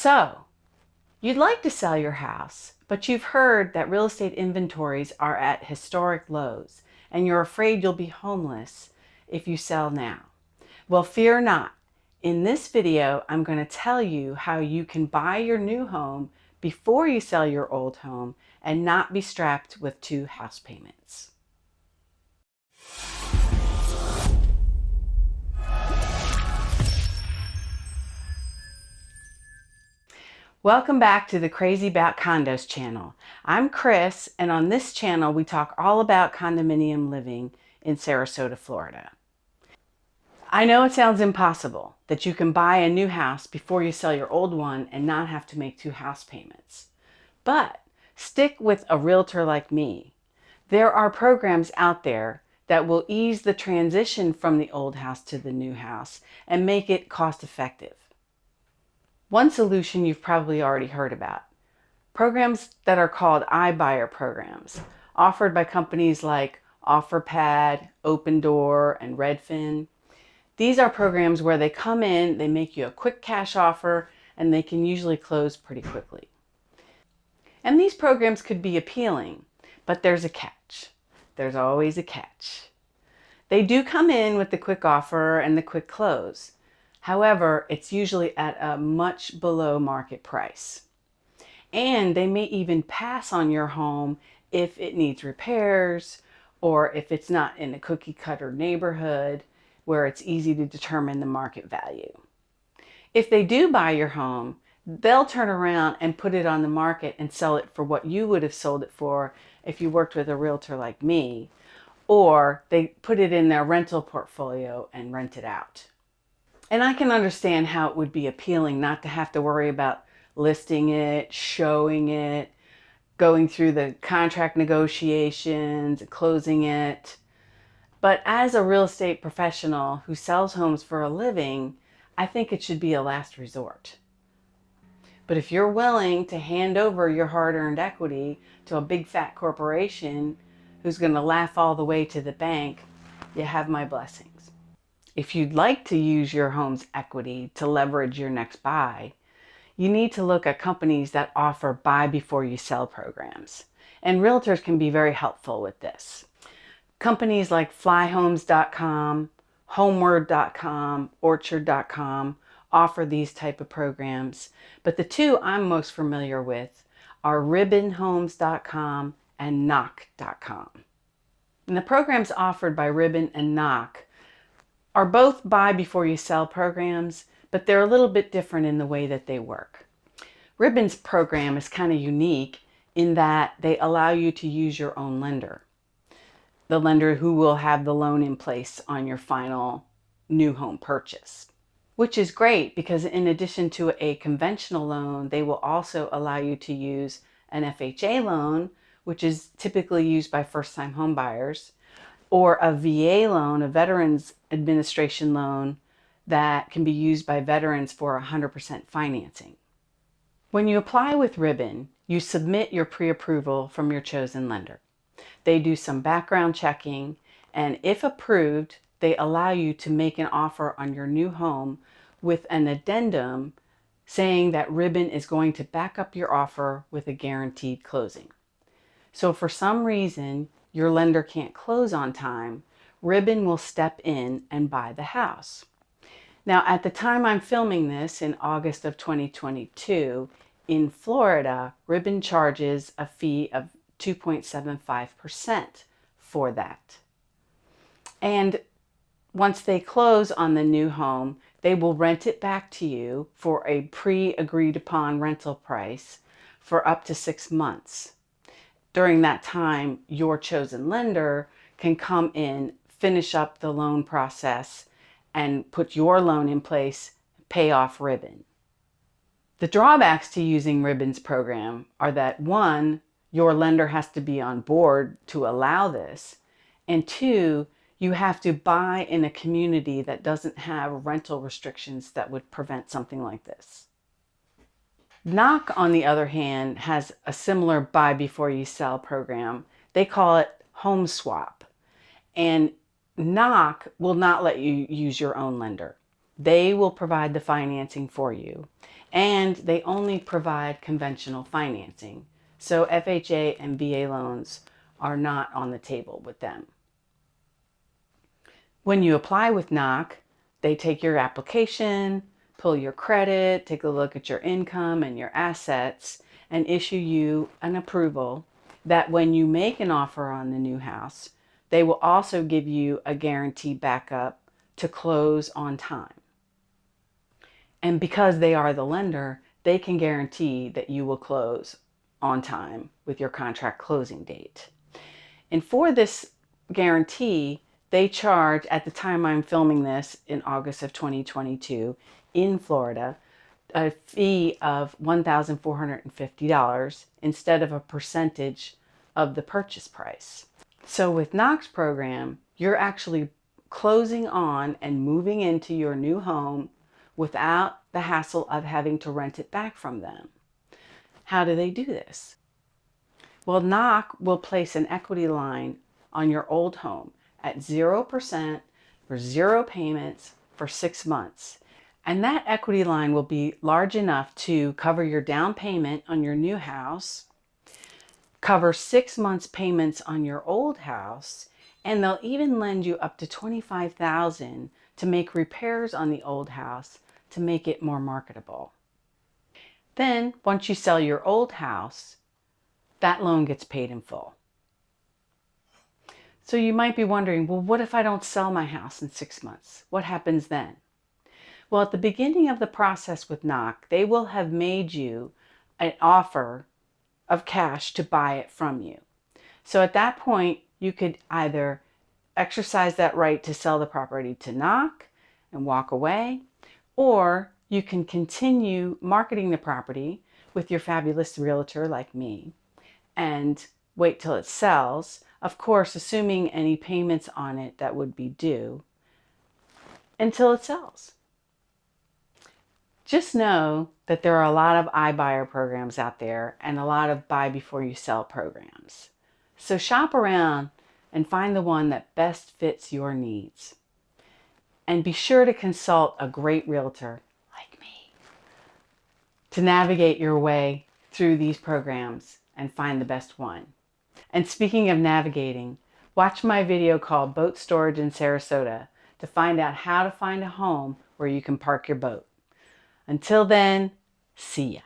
So, you'd like to sell your house, but you've heard that real estate inventories are at historic lows and you're afraid you'll be homeless if you sell now. Well, fear not. In this video, I'm going to tell you how you can buy your new home before you sell your old home and not be strapped with 2 house payments. Welcome back to the Crazy About Condos channel. I'm Kris, and on this channel we talk all about condominium living in Sarasota, Florida. I know it sounds impossible that you can buy a new house before you sell your old one and not have to make 2 house payments. But stick with a realtor like me. There are programs out there that will ease the transition from the old house to the new house and make it cost effective. One solution you've probably already heard about. Programs that are called iBuyer programs, offered by companies like OfferPad, Open Door, and Redfin. These are programs where they come in, they make you a quick cash offer, and they can usually close pretty quickly. And these programs could be appealing, but there's a catch. There's always a catch. They do come in with the quick offer and the quick close. However, it's usually at a much below market price. And they may even pass on your home if it needs repairs or if it's not in a cookie cutter neighborhood where it's easy to determine the market value. If they do buy your home, they'll turn around and put it on the market and sell it for what you would have sold it for if you worked with a realtor like me, or they put it in their rental portfolio and rent it out. And I can understand how it would be appealing not to have to worry about listing it, showing it, going through the contract negotiations, closing it. But as a real estate professional who sells homes for a living, I think it should be a last resort. But if you're willing to hand over your hard-earned equity to a big fat corporation who's going to laugh all the way to the bank, you have my blessings. If you'd like to use your home's equity to leverage your next buy, you need to look at companies that offer buy before you sell programs. And realtors can be very helpful with this. Companies like flyhomes.com, homeward.com, orchard.com offer these type of programs. But the 2 I'm most familiar with are ribbonhomes.com and knock.com. And the programs offered by Ribbon and Knock are both buy before you sell programs, but they're a little bit different in the way that they work. Ribbon's program is kind of unique in that they allow you to use your own lender, the lender who will have the loan in place on your final new home purchase, which is great because in addition to a conventional loan, they will also allow you to use an FHA loan, which is typically used by first-time home buyers, or a VA loan, a Veterans Administration loan, that can be used by veterans for 100% financing. When you apply with Ribbon, you submit your pre-approval from your chosen lender. They do some background checking, and if approved, they allow you to make an offer on your new home with an addendum saying that Ribbon is going to back up your offer with a guaranteed closing. So for some reason, your lender can't close on time, Ribbon will step in and buy the house. Now, at the time I'm filming this in August of 2022, in Florida, Ribbon charges a fee of 2.75% for that. And once they close on the new home, they will rent it back to you for a pre-agreed upon rental price for up to 6 months. During that time, your chosen lender can come in, finish up the loan process, and put your loan in place, pay off Ribbon. The drawbacks to using Ribbon's program are that 1, your lender has to be on board to allow this, and 2, you have to buy in a community that doesn't have rental restrictions that would prevent something like this. Knock, on the other hand, has a similar buy before you sell program. They call it Home Swap. And Knock will not let you use your own lender. They will provide the financing for you, and they only provide conventional financing. So FHA and VA loans are not on the table with them. When you apply with knock, they take your application, pull your credit, take a look at your income and your assets, and issue you an approval that when you make an offer on the new house, they will also give you a guarantee backup to close on time. And because they are the lender, they can guarantee that you will close on time with your contract closing date. And for this guarantee, they charge, at the time I'm filming this in August of 2022 in Florida, a fee of $1,450 instead of a percentage of the purchase price. So with Knox program, you're actually closing on and moving into your new home without the hassle of having to rent it back from them. How do they do this? Well, Knock will place an equity line on your old home at 0% for 0 payments for 6 months. And that equity line will be large enough to cover your down payment on your new house, cover 6 months payments on your old house, and they'll even lend you up to $25,000 to make repairs on the old house to make it more marketable. Then, once you sell your old house, that loan gets paid in full. So you might be wondering, well, what if I don't sell my house in 6 months? What happens then? Well, at the beginning of the process with Knock, they will have made you an offer of cash to buy it from you. So at that point, you could either exercise that right to sell the property to Knock and walk away, or you can continue marketing the property with your fabulous realtor like me and wait till it sells, of course, assuming any payments on it that would be due, until it sells. Just know that there are a lot of iBuyer programs out there and a lot of buy before you sell programs. So shop around and find the one that best fits your needs. And be sure to consult a great realtor like me to navigate your way through these programs and find the best one. And speaking of navigating, watch my video called Boat Storage in Sarasota to find out how to find a home where you can park your boat. Until then, see ya.